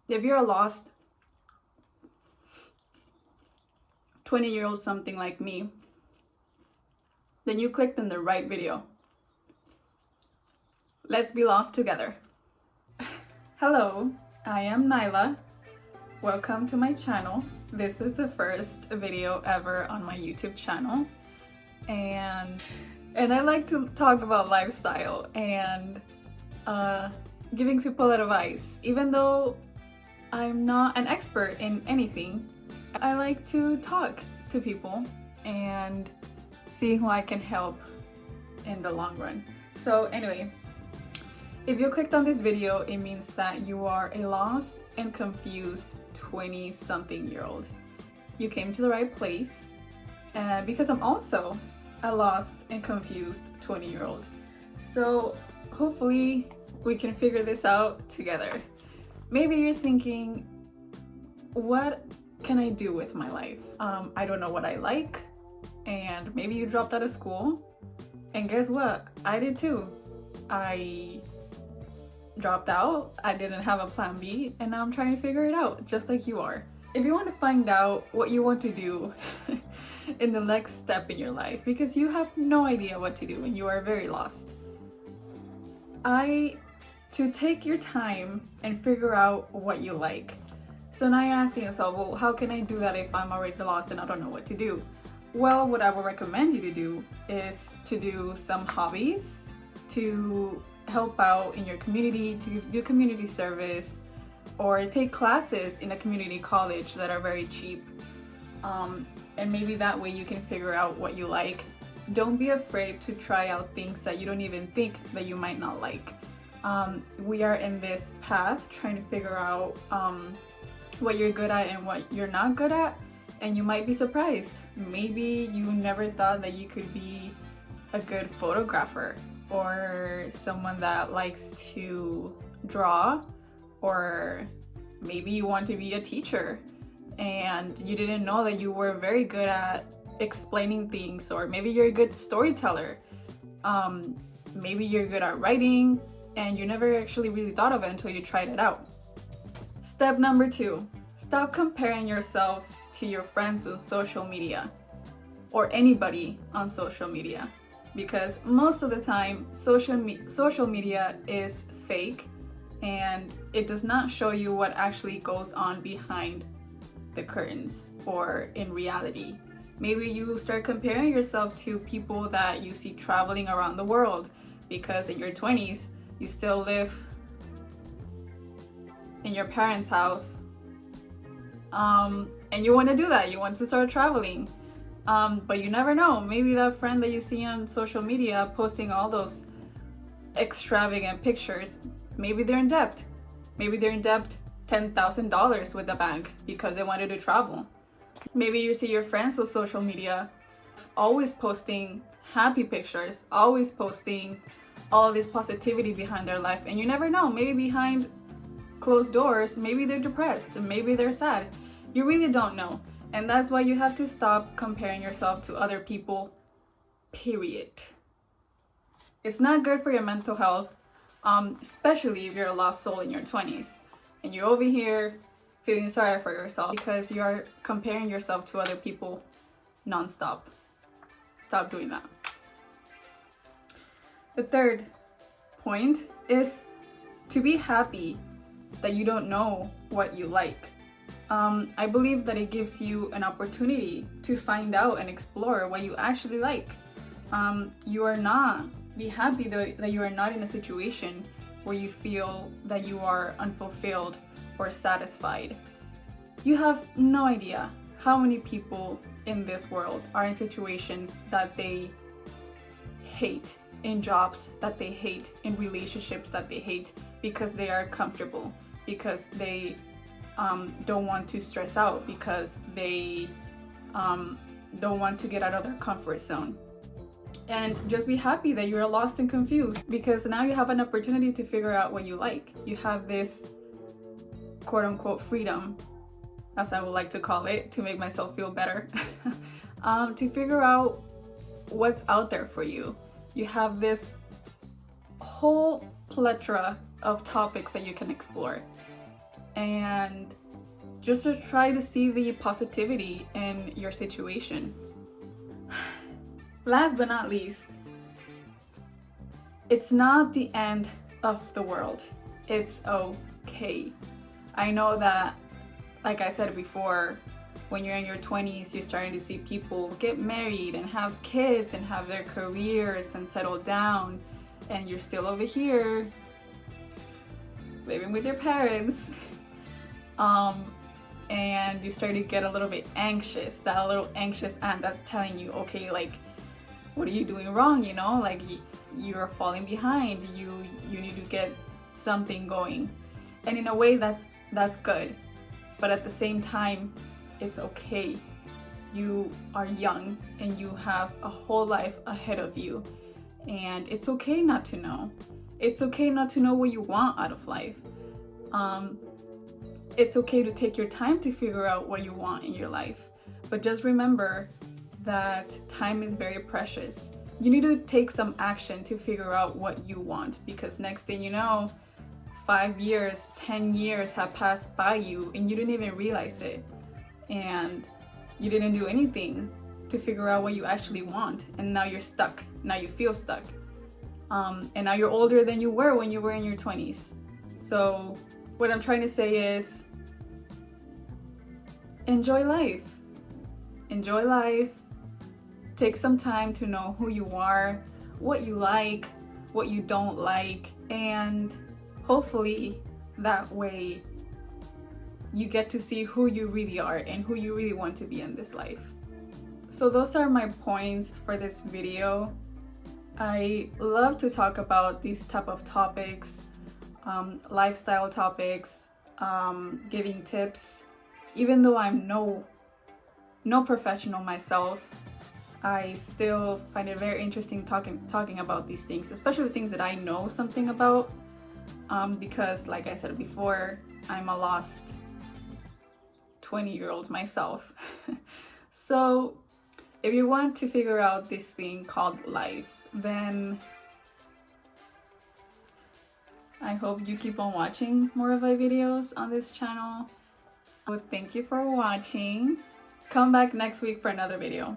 If you're a lost 20-year-old something like me, then you clicked on the right video. Let's be lost together. Hello, I am Nyla. Welcome to my channel. This is the first video ever on my YouTube channel. And I like to talk about lifestyle and giving people advice. Even though I'm not an expert in anything, I like to talk to people and see who I can help in the long run. So anyway, if you clicked on this video, it means that you are a lost and confused 20-something-year-old. You came to the right place, because I'm also a lost and confused 20-year-old. So hopefully we can figure this out together. Maybe you're thinking, what can I do with my life? I don't know what I like. And maybe you dropped out of school. And guess what? I did too. I dropped out. I didn't have a plan B, and now I'm trying to figure it out, just like you are. If you want to find out what you want to do in the next step in your life, because you have no idea what to do and you are very lost, to take your time and figure out what you like. So now you're asking yourself, well, how can I do that if I'm already lost and I don't know what to do? Well, what I would recommend you to do is to do some hobbies, to help out in your community, to do community service, or take classes in a community college that are very cheap. And maybe that way you can figure out what you like. Don't be afraid to try out things that you don't even think that you might not like. We are in this path trying to figure out what you're good at and what you're not good at, and you might be surprised. Maybe you never thought that you could be a good photographer, or someone that likes to draw, or maybe you want to be a teacher and you didn't know that you were very good at explaining things, or maybe you're a good storyteller. Maybe you're good at writing and you never actually really thought of it until you tried it out. Step number 2, stop comparing yourself to your friends on social media or anybody on social media, because most of the time social media is fake and it does not show you what actually goes on behind the curtains or in reality. Maybe you start comparing yourself to people that you see traveling around the world, because in your 20s you still live in your parents' house, and you want to do that, you want to start traveling, but you never know, maybe that friend that you see on social media posting all those extravagant pictures, maybe they're in debt. Maybe they're in debt $10,000 with the bank because they wanted to travel. Maybe you see your friends on social media always posting happy pictures, always posting all this positivity behind their life, and you never know, maybe behind closed doors, maybe they're depressed and maybe they're sad. You really don't know. And that's why you have to stop comparing yourself to other people, period. It's not good for your mental health, especially if you're a lost soul in your 20s and you're over here feeling sorry for yourself because you're comparing yourself to other people nonstop. Stop doing that. The third point is to be happy that you don't know what you like. I believe that it gives you an opportunity to find out and explore what you actually like. Be happy that you are not in a situation where you feel that you are unfulfilled or satisfied. You have no idea how many people in this world are in situations that they hate, in jobs that they hate, in relationships that they hate, because they are comfortable, because they don't want to stress out, because they don't want to get out of their comfort zone. And just be happy that you're lost and confused, because now you have an opportunity to figure out what you like. You have this quote-unquote freedom, as I would like to call it, to make myself feel better, to figure out what's out there for you. You have this whole plethora of topics that you can explore. and just to try to see the positivity in your situation. Last but not least, it's not the end of the world. It's okay. I know that, like I said before, when you're in your 20s, you're starting to see people get married and have kids and have their careers and settle down, and you're still over here living with your parents. And you start to get a little bit anxious, that little anxious aunt that's telling you, okay, like, what are you doing wrong, you know? Like, you're falling behind, you need to get something going. And in a way, that's good. But at the same time, it's okay. You are young and you have a whole life ahead of you. And it's okay not to know. It's okay not to know what you want out of life. It's okay to take your time to figure out what you want in your life. But just remember that time is very precious. You need to take some action to figure out what you want, because next thing you know, 5 years, 10 years have passed by you and you didn't even realize it. And you didn't do anything to figure out what you actually want. And now you're stuck. Now you feel stuck. And now you're older than you were when you were in your 20s. So what I'm trying to say is, enjoy life. Enjoy life. Take some time to know who you are, what you like, what you don't like, and hopefully that way you get to see who you really are and who you really want to be in this life. So those are my points for this video. I love to talk about these type of topics, lifestyle topics, giving tips. Even though I'm no professional myself, I still find it very interesting talking about these things, especially the things that I know something about, because like I said before, I'm a lost 20-year-old myself. So if you want to figure out this thing called life, then I hope you keep on watching more of my videos on this channel. Thank you for watching. Come back next week for another video.